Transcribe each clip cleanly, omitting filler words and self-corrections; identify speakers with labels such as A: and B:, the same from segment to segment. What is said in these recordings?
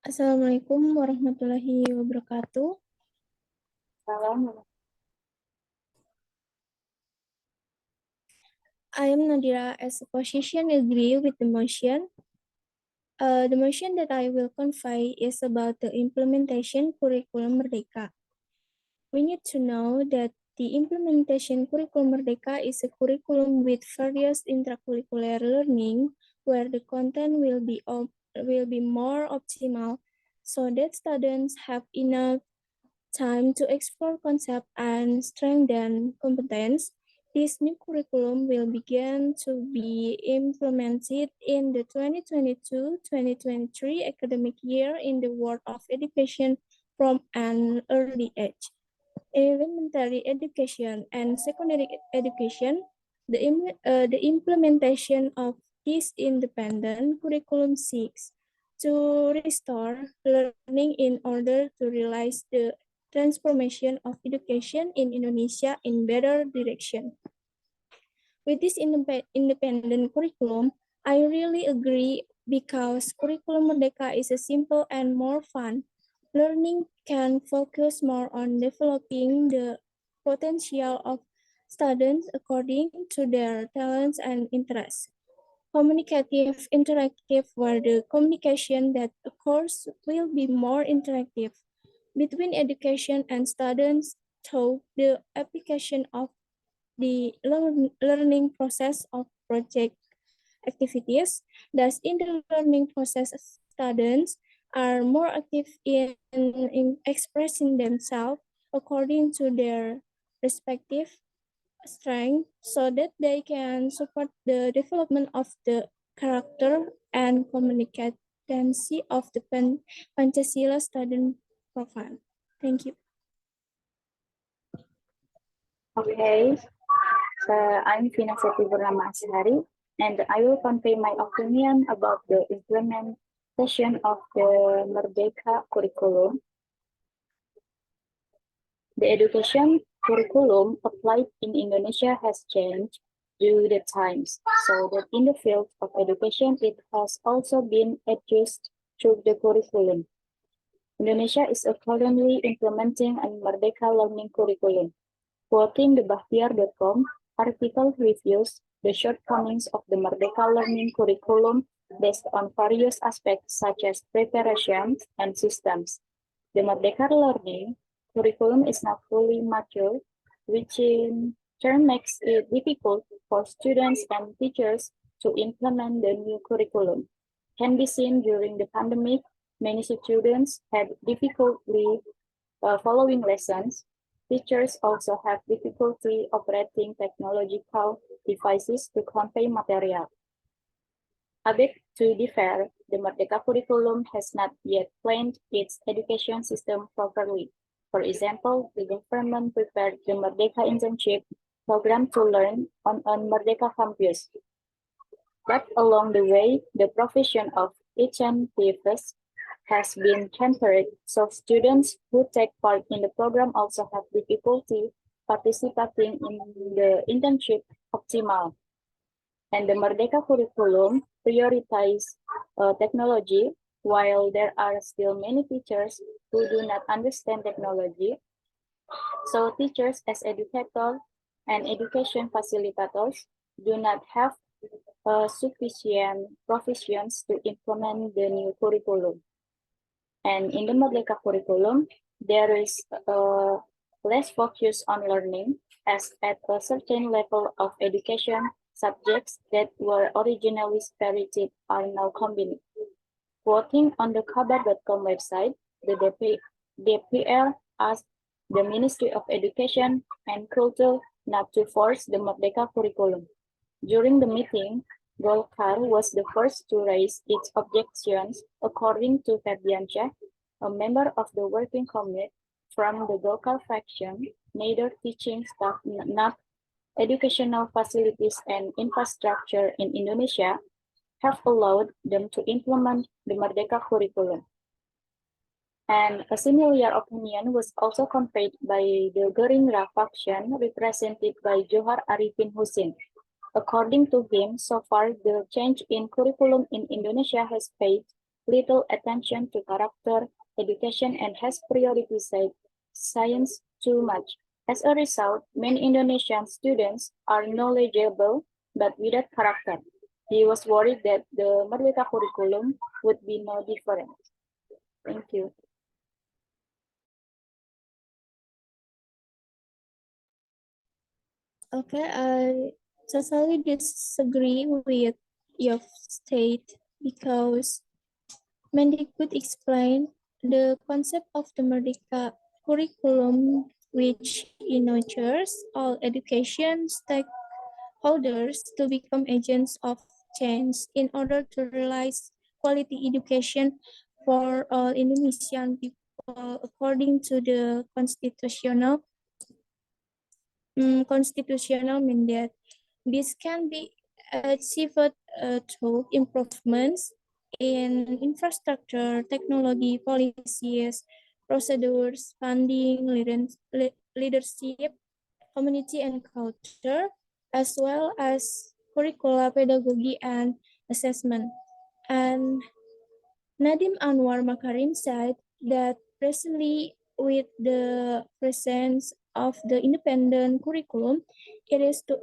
A: Assalamualaikum warahmatullahi wabarakatuh.
B: Salam.
A: I am Nadira as a position agree with the motion. The motion that I will convey is about the implementation curriculum Merdeka. We need to know that the implementation curriculum Merdeka is a curriculum with various intracurricular learning where the content will be more optimal so that students have enough time to explore concept and strengthen competence. This new curriculum will begin to be implemented in the 2022-2023 academic year in the world of education from an early age. Elementary education and secondary education, the implementation of this independent curriculum seeks to restore learning in order to realize the transformation of education in Indonesia in better direction. With this independent curriculum, I really agree because Curriculum Merdeka is a simple and more fun. Learning can focus more on developing the potential of students according to their talents and interests. Communicative, interactive, where the communication that occurs will be more interactive between education and students through the application of the learning process of project activities. Thus, in the learning process, students are more active in expressing themselves according to their respective strength so that they can support the development of the character and competency of the Pancasila student profile. Thank you.
B: Okay, so I'm Vina Seti Purnama Ashari, and I will convey my opinion about the implementation of the Merdeka curriculum. The education curriculum applied in Indonesia has changed due to the times, so that in the field of education it has also been adjusted through the curriculum. Indonesia is currently implementing a Merdeka learning curriculum. Quoting the Bahtiar.com article reviews the shortcomings of the Merdeka learning curriculum based on various aspects such as preparation and systems. The Merdeka learning curriculum is not fully mature, which in turn makes it difficult for students and teachers to implement the new curriculum. Can be seen during the pandemic, many students had difficulty following lessons. Teachers also have difficulty operating technological devices to convey material. A bit to be fair, the Merdeka curriculum has not yet planned its education system properly. For example, the government prepared the Merdeka internship program to learn on a Merdeka campus. But along the way, the provision of incentives has been tempered, so students who take part in the program also have difficulty participating in the internship optimal. And the Merdeka curriculum prioritize technology, while there are still many teachers who do not understand technology. So teachers as educators and education facilitators do not have sufficient provisions to implement the new curriculum. And in the Merdeka curriculum, there is less focus on learning, as at a certain level of education, subjects that were originally separated are now combined. Quoting on the Kabar.com website, the DPR asked the Ministry of Education and Culture not to force the Merdeka curriculum. During the meeting, Golkar was the first to raise its objections, according to Ferdiansyah, a member of the working committee from the Golkar faction. Neither teaching staff nor educational facilities and infrastructure in Indonesia have allowed them to implement the Merdeka curriculum. And a similar opinion was also conveyed by the Gerindra faction represented by Johar Arifin Husin. According to him, so far the change in curriculum in Indonesia has paid little attention to character education and has prioritized science too much. As a result, many Indonesian students are knowledgeable but without character. He was worried that the Merdeka curriculum would be no different. Thank you.
A: Okay, I totally disagree with your state because Mendikbud explained the concept of the Merdeka curriculum, which nurtures all education stakeholders to become agents of change in order to realize quality education for all Indonesian people according to the constitutional mandate. This can be achieved through improvements in infrastructure, technology, policies, procedures, funding, leadership, community and culture, as well as curricula, pedagogy, and assessment. And Nadiem Anwar Makarim said that presently, with the presence of the independent curriculum, it is to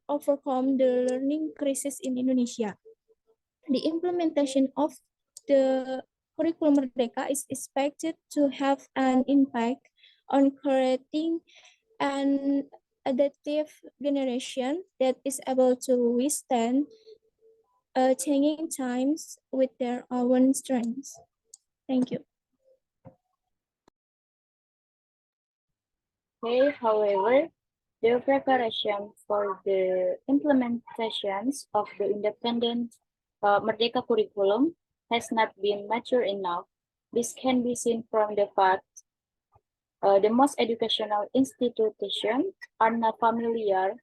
A: overcome the learning crisis in Indonesia. The implementation of the curriculum Merdeka is expected to have an impact on creating an adaptive generation that is able to withstand changing times with their own strengths. Thank you.
B: Okay, however, the preparation for the implementations of the independent Merdeka curriculum has not been mature enough. This can be seen from the fact the most educational institutions are not familiar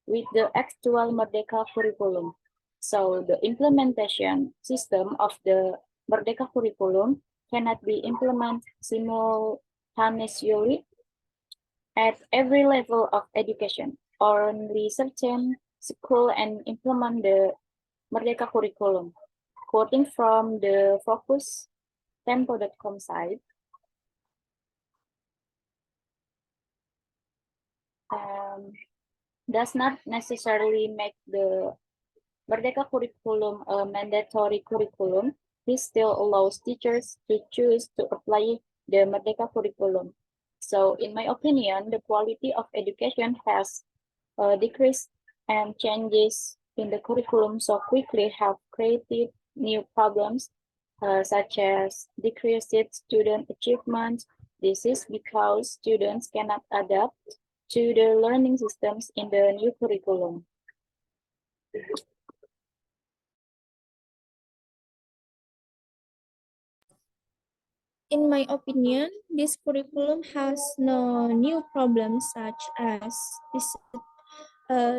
B: with the actual Merdeka curriculum. So the implementation system of the Merdeka curriculum cannot be implemented simultaneously at every level of education. Only certain schools and implement the Merdeka curriculum. Quoting from the focustempo.com site, does not necessarily make the Merdeka curriculum a mandatory curriculum. This still allows teachers to choose to apply the Merdeka curriculum. So in my opinion, the quality of education has decreased, and changes in the curriculum so quickly have created new problems such as decreased student achievement. This is because students cannot adapt to the learning systems in the new curriculum.
A: In my opinion, this curriculum has no new problems such as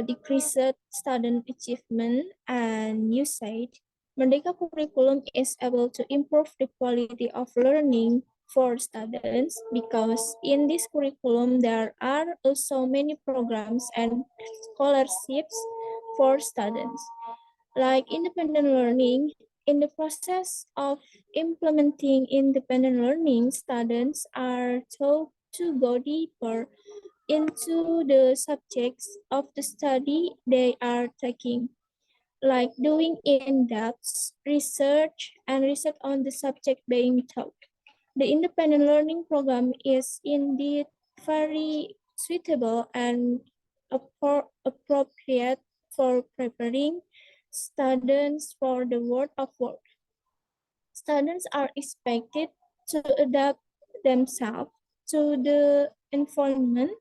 A: decreased student achievement and usage. Merdeka curriculum is able to improve the quality of learning for students because in this curriculum there are also many programs and scholarships for students. Like independent learning, in the process of implementing independent learning, students are taught to go deeper into the subjects of the study they are taking, like doing in-depth research and research on the subject being taught. The independent learning program is indeed very suitable and appropriate for preparing students for the world of work. Students are expected to adapt themselves to the environment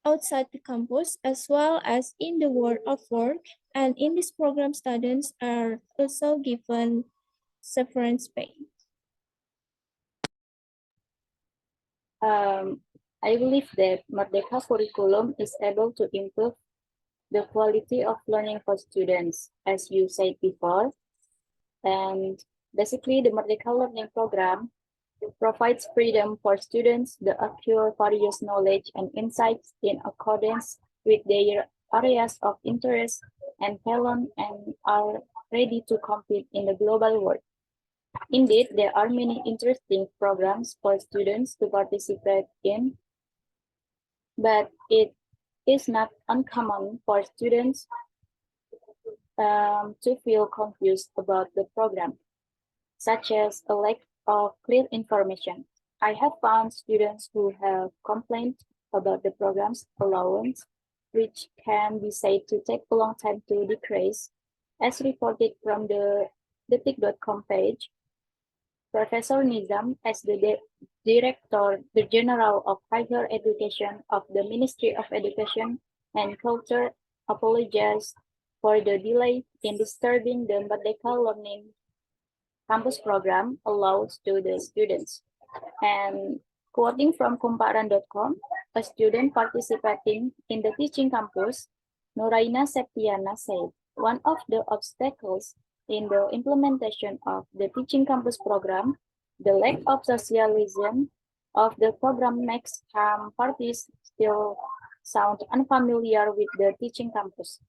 A: outside the campus as well as in the world of work. And in this program, students are also given severance pay.
B: I believe that Merdeka curriculum is able to improve the quality of learning for students, as you said before. And basically, the Merdeka learning program provides freedom for students to acquire various knowledge and insights in accordance with their areas of interest and talent and are ready to compete in the global world. Indeed, there are many interesting programs for students to participate in, but it is not uncommon for students to feel confused about the program, such as a lack of clear information. I have found students who have complained about the program's allowance, which can be said to take a long time to decrease. As reported from the detik.com page, Professor Nizam, as the Director General of Higher Education of the Ministry of Education and Culture, apologized for the delay in disturbing the Merdeka Learning Campus program allows to the students. And quoting from kumparan.com, a student participating in the teaching campus, Nuraina Septiana said, one of the obstacles in the implementation of the teaching campus program, the lack of socialism of the program makes some parties still sound unfamiliar with the teaching campus.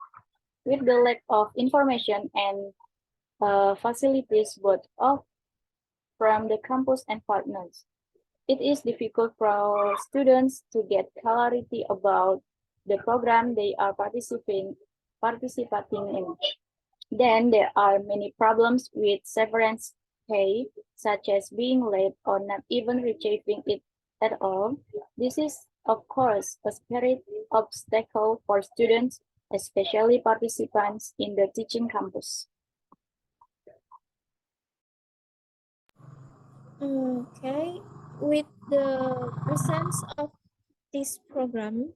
B: With the lack of information and facilities both from the campus and partners, it is difficult for students to get clarity about the program they are participating in. Then there are many problems with severance pay, such as being late or not even receiving it at all. This is, of course, a spirit obstacle for students, especially participants in the teaching campus.
A: Okay, with the presence of this program,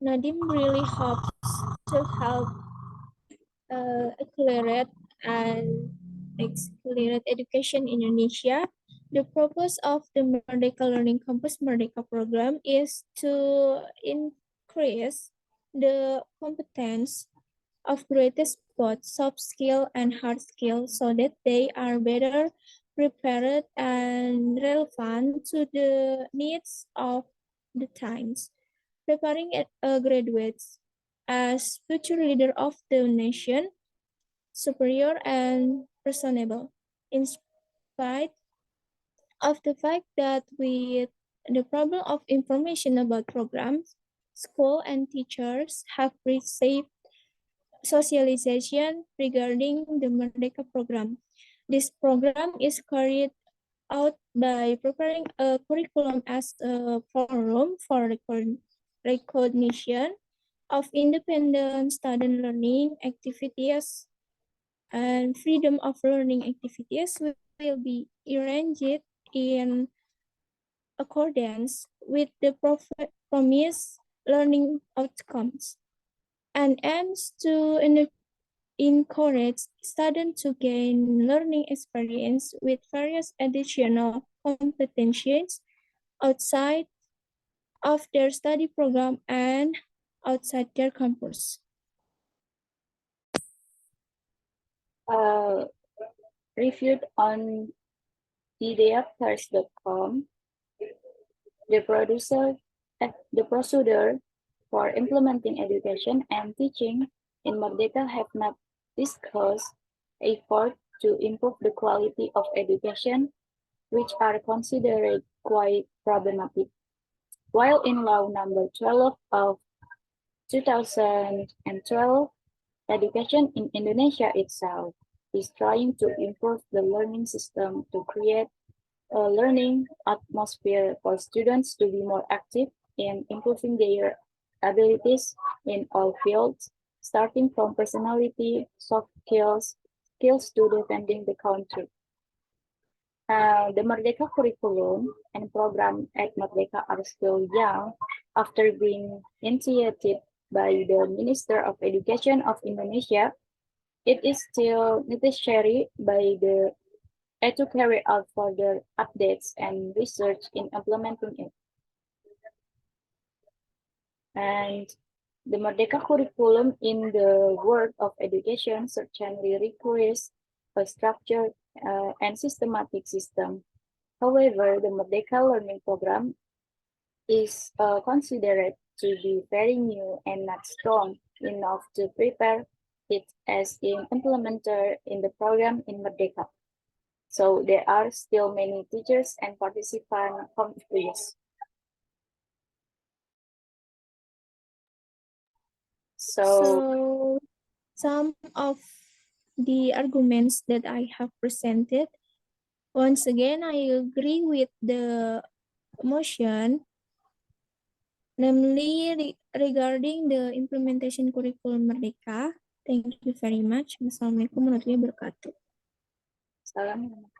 A: Nadim really hopes to help accelerate and accelerate education in Indonesia. The purpose of the Merdeka Learning Campus Merdeka program is to increase the competence of greatest both soft skill and hard skill so that they are better prepared and relevant to the needs of the times, preparing graduates as future leader of the nation, superior and personable, in spite of the fact that with the problem of information about programs, school and teachers have received socialization regarding the Merdeka program. This program is carried out by preparing a curriculum as a forum for recognition of independent student learning activities and freedom of learning activities will be arranged in accordance with the promised learning outcomes and aims to encourage students to gain learning experience with various additional competencies outside of their study program and outside their campus.
B: Reviewed on ddeapters.com, the procedure for implementing education and teaching in Merdeka have not discussed efforts to improve the quality of education, which are considered quite problematic. While in Law Number 12 of 2012, education in Indonesia itself is trying to improve the learning system to create a learning atmosphere for students to be more active in improving their abilities in all fields, starting from personality, soft skills to defending the country. The Merdeka curriculum and program at Merdeka are still young after being initiated by the Minister of Education of Indonesia. It is still necessary by the to carry out further updates and research in implementing it. And the Merdeka curriculum in the world of education certainly requires a structured and systematic system. However, the Merdeka learning program is considered to be very new and not strong enough to prepare it as an implementer in the program in Merdeka. So there are still many teachers and participants confused. So
A: So some of the arguments that I have presented, once again, I agree with the motion, namely regarding the implementation curriculum Merdeka. Thank you very much. Wassalamualaikum warahmatullahi wabarakatuh.
B: salam.